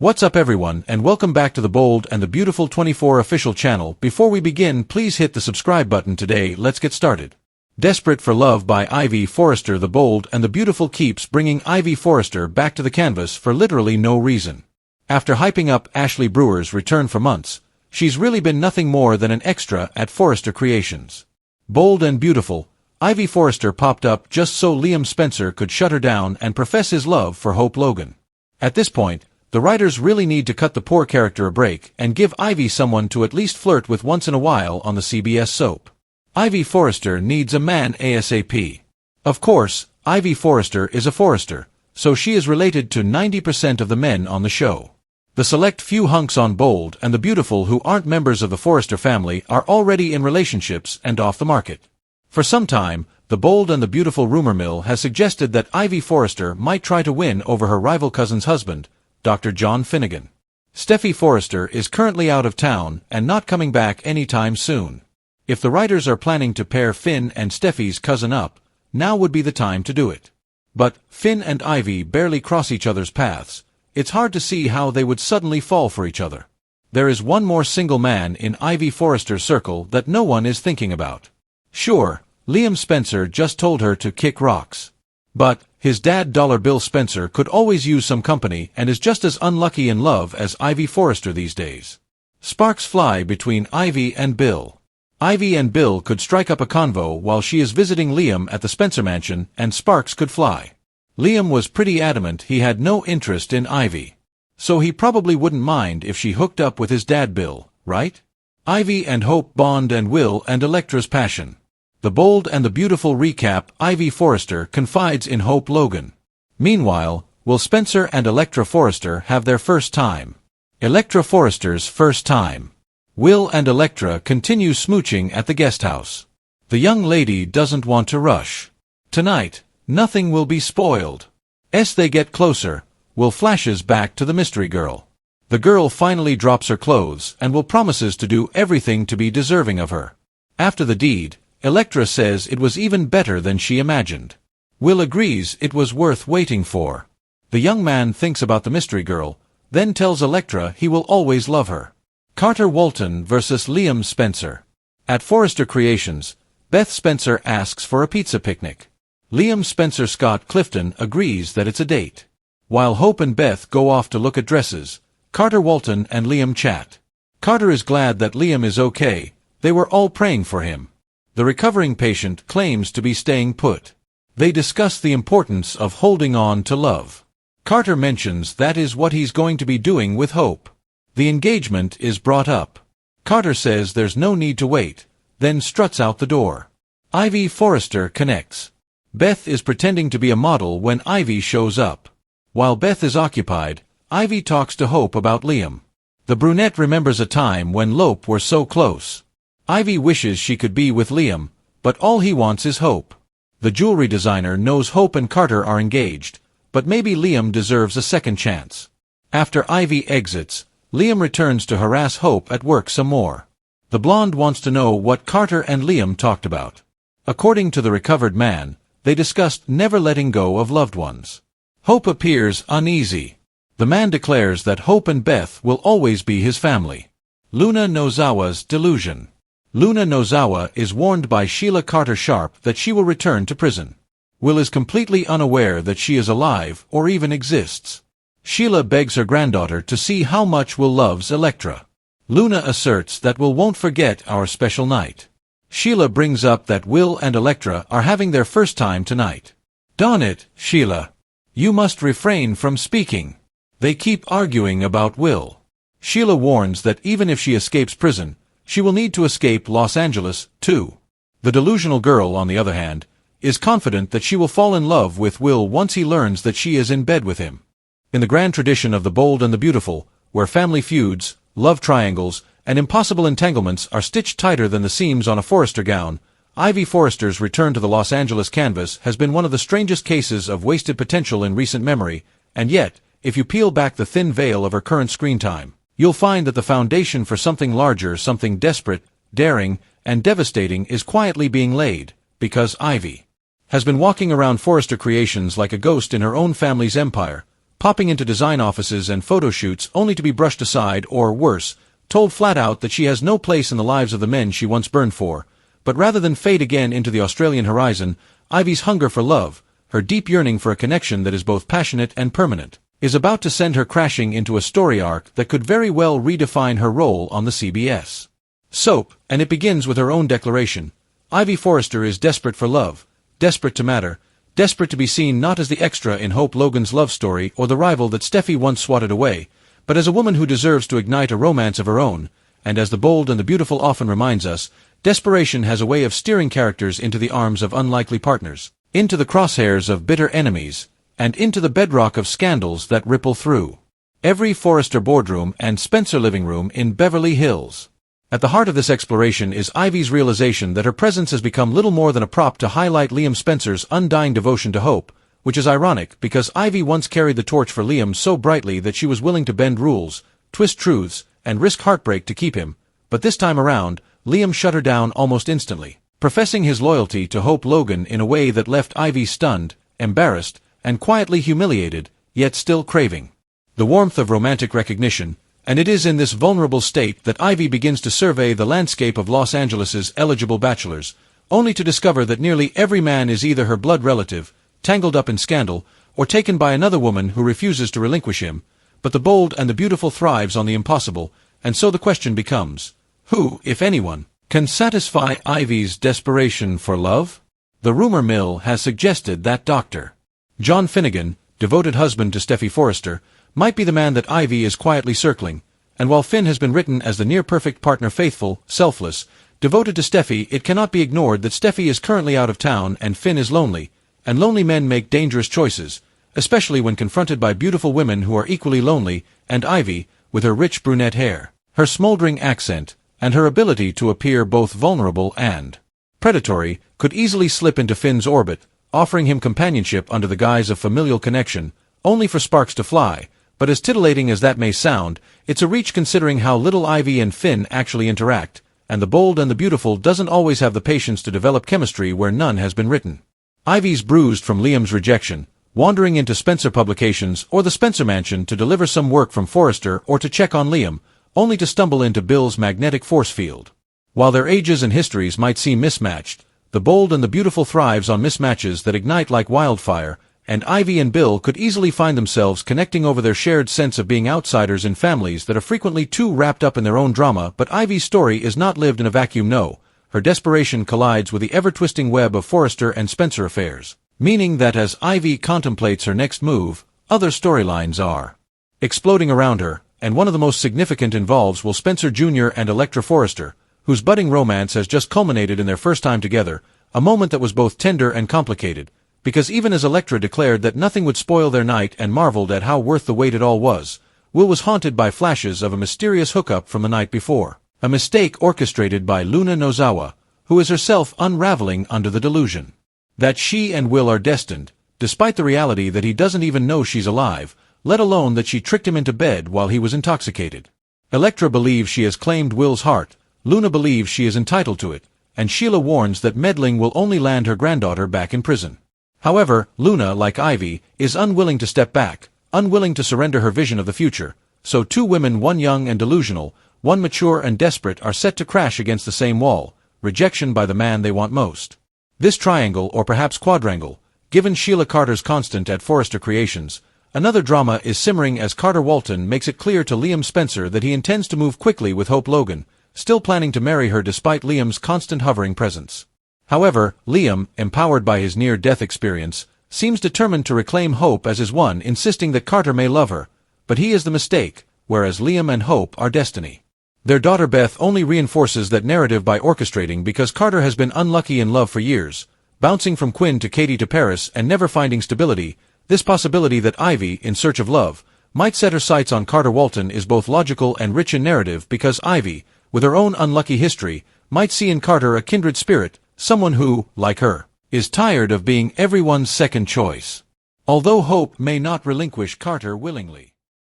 What's up everyone, and welcome back to the Bold and the Beautiful 24 official channel. Before we begin, please hit the subscribe button today. Let's get started. Desperate for Love by Ivy Forrester. The Bold and the Beautiful keeps bringing Ivy Forrester back to the canvas for literally no reason. After hyping up Ashleigh Brewer's return for months, she's really been nothing more than an extra at Forrester Creations. Bold and Beautiful, Ivy Forrester popped up just so Liam Spencer could shut her down and profess his love for Hope Logan. At this point, the writers really need to cut the poor character a break and give Ivy someone to at least flirt with once in a while on the CBS soap. Ivy Forrester needs a man ASAP. Of course, Ivy Forrester is a Forrester, so she is related to 90% of the men on the show. The select few hunks on Bold and the Beautiful who aren't members of the Forrester family are already in relationships and off the market. For some time, the Bold and the Beautiful rumor mill has suggested that Ivy Forrester might try to win over her rival cousin's husband, Dr. John Finnegan. Steffy Forrester is currently out of town and not coming back anytime soon. If the writers are planning to pair Finn and Steffy's cousin up, now would be the time to do it. But Finn and Ivy barely cross each other's paths. It's hard to see how they would suddenly fall for each other. There is one more single man in Ivy Forrester's circle that no one is thinking about. Sure, Liam Spencer just told her to kick rocks. But his dad Dollar Bill Spencer could always use some company and is just as unlucky in love as Ivy Forrester these days. Sparks fly between Ivy and Bill. Ivy and Bill could strike up a convo while she is visiting Liam at the Spencer mansion, and sparks could fly. Liam was pretty adamant he had no interest in Ivy. So he probably wouldn't mind if she hooked up with his dad Bill, right? Ivy and Hope bond and Will and Electra's passion. The Bold and the Beautiful recap. Ivy Forrester confides in Hope Logan. Meanwhile, will Spencer and Electra Forrester have their first time? Electra Forrester's first time. Will and Electra continue smooching at the guest house. The young lady doesn't want to rush. Tonight, nothing will be spoiled. As they get closer, Will flashes back to the mystery girl. The girl finally drops her clothes and Will promises to do everything to be deserving of her. After the deed, Electra says it was even better than she imagined. Will agrees it was worth waiting for. The young man thinks about the mystery girl, then tells Electra he will always love her. Carter Walton vs. Liam Spencer. At Forrester Creations, Beth Spencer asks for a pizza picnic. Liam Spencer Scott Clifton agrees that it's a date. While Hope and Beth go off to look at dresses, Carter Walton and Liam chat. Carter is glad that Liam is okay. They were all praying for him. The recovering patient claims to be staying put. They discuss the importance of holding on to love. Carter mentions that is what he's going to be doing with Hope. The engagement is brought up. Carter says there's no need to wait, then struts out the door. Ivy Forrester connects. Beth is pretending to be a model when Ivy shows up. While Beth is occupied, Ivy talks to Hope about Liam. The brunette remembers a time when Lope were so close. Ivy wishes she could be with Liam, but all he wants is Hope. The jewelry designer knows Hope and Carter are engaged, but maybe Liam deserves a second chance. After Ivy exits, Liam returns to harass Hope at work some more. The blonde wants to know what Carter and Liam talked about. According to the recovered man, they discussed never letting go of loved ones. Hope appears uneasy. The man declares that Hope and Beth will always be his family. Luna Nozawa's delusion. Luna Nozawa is warned by Sheila Carter Sharp that she will return to prison. Will is completely unaware that she is alive or even exists. Sheila begs her granddaughter to see how much Will loves Electra. Luna asserts that Will won't forget our special night. Sheila brings up that Will and Electra are having their first time tonight. Darn it, Sheila. You must refrain from speaking. They keep arguing about Will. Sheila warns that even if she escapes prison, she will need to escape Los Angeles, too. The delusional girl, on the other hand, is confident that she will fall in love with Will once he learns that she is in bed with him. In the grand tradition of the Bold and the Beautiful, where family feuds, love triangles, and impossible entanglements are stitched tighter than the seams on a Forrester gown, Ivy Forrester's return to the Los Angeles canvas has been one of the strangest cases of wasted potential in recent memory, and yet, if you peel back the thin veil of her current screen time, you'll find that the foundation for something larger, something desperate, daring, and devastating is quietly being laid, because Ivy has been walking around Forrester Creations like a ghost in her own family's empire, popping into design offices and photo shoots only to be brushed aside or, worse, told flat out that she has no place in the lives of the men she once burned for. But rather than fade again into the Australian horizon, Ivy's hunger for love, her deep yearning for a connection that is both passionate and permanent, is about to send her crashing into a story arc that could very well redefine her role on the CBS soap, and it begins with her own declaration. Ivy Forrester is desperate for love, desperate to matter, desperate to be seen not as the extra in Hope Logan's love story or the rival that Steffi once swatted away, but as a woman who deserves to ignite a romance of her own, and as The Bold and the Beautiful often reminds us, desperation has a way of steering characters into the arms of unlikely partners, into the crosshairs of bitter enemies, and into the bedrock of scandals that ripple through every Forrester boardroom and Spencer living room in Beverly Hills. At the heart of this exploration is Ivy's realization that her presence has become little more than a prop to highlight Liam Spencer's undying devotion to Hope, which is ironic because Ivy once carried the torch for Liam so brightly that she was willing to bend rules, twist truths, and risk heartbreak to keep him, but this time around, Liam shut her down almost instantly, professing his loyalty to Hope Logan in a way that left Ivy stunned, embarrassed, and quietly humiliated, yet still craving the warmth of romantic recognition, and it is in this vulnerable state that Ivy begins to survey the landscape of Los Angeles's eligible bachelors, only to discover that nearly every man is either her blood relative, tangled up in scandal, or taken by another woman who refuses to relinquish him. But The Bold and the Beautiful thrives on the impossible, and so the question becomes, who, if anyone, can satisfy Ivy's desperation for love? The rumor mill has suggested that Dr. John Finnegan, devoted husband to Steffi Forrester, might be the man that Ivy is quietly circling, and while Finn has been written as the near-perfect partner, faithful, selfless, devoted to Steffi, it cannot be ignored that Steffi is currently out of town and Finn is lonely, and lonely men make dangerous choices, especially when confronted by beautiful women who are equally lonely, and Ivy, with her rich brunette hair, her smoldering accent, and her ability to appear both vulnerable and predatory, could easily slip into Finn's orbit, offering him companionship under the guise of familial connection, only for sparks to fly. But as titillating as that may sound, it's a reach considering how little Ivy and Finn actually interact, and The Bold and the Beautiful doesn't always have the patience to develop chemistry where none has been written. Ivy's bruised from Liam's rejection, wandering into Spencer Publications or the Spencer Mansion to deliver some work from Forrester or to check on Liam, only to stumble into Bill's magnetic force field. While their ages and histories might seem mismatched, The Bold and the Beautiful thrives on mismatches that ignite like wildfire, and Ivy and Bill could easily find themselves connecting over their shared sense of being outsiders in families that are frequently too wrapped up in their own drama. But Ivy's story is not lived in a vacuum. No, her desperation collides with the ever-twisting web of Forrester and Spencer affairs, meaning that as Ivy contemplates her next move, other storylines are exploding around her, and one of the most significant involves Will Spencer Jr. and Electra Forrester, whose budding romance has just culminated in their first time together, a moment that was both tender and complicated, because even as Electra declared that nothing would spoil their night and marveled at how worth the wait it all was, Will was haunted by flashes of a mysterious hookup from the night before, a mistake orchestrated by Luna Nozawa, who is herself unraveling under the delusion that she and Will are destined, despite the reality that he doesn't even know she's alive, let alone that she tricked him into bed while he was intoxicated. Electra believes she has claimed Will's heart, Luna believes she is entitled to it, and Sheila warns that meddling will only land her granddaughter back in prison. However, Luna, like Ivy, is unwilling to step back, unwilling to surrender her vision of the future, so two women, one young and delusional, one mature and desperate, are set to crash against the same wall, rejection by the man they want most. This triangle, or perhaps quadrangle, given Sheila Carter's constant at Forrester Creations, another drama is simmering as Carter Walton makes it clear to Liam Spencer that he intends to move quickly with Hope Logan, still planning to marry her despite Liam's constant hovering presence. However, Liam, empowered by his near-death experience, seems determined to reclaim Hope as his one, insisting that Carter may love her, but he is the mistake, whereas Liam and Hope are destiny. Their daughter Beth only reinforces that narrative by orchestrating because Carter has been unlucky in love for years, bouncing from Quinn to Katie to Paris and never finding stability. This possibility that Ivy, in search of love, might set her sights on Carter Walton is both logical and rich in narrative because Ivy, with her own unlucky history, might see in Carter a kindred spirit, someone who, like her, is tired of being everyone's second choice. Although Hope may not relinquish Carter willingly.